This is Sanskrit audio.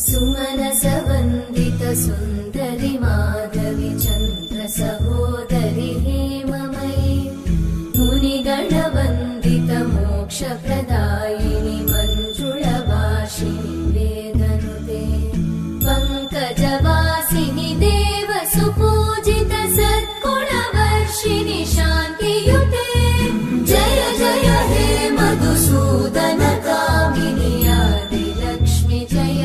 सुमनसवन्दित सुन्दरि माधवि चन्द्र सहोदरि हेममयि मुनिगणवन्दित मोक्षप्रदायिनि मञ्जुळवासिनि वेदनुते पङ्कजवासिनि देव सुपूजित सद्गुणवर्षिणि शान्तियुते जय जय हे मधुसूदन कामिनि आदिलक्ष्मि जय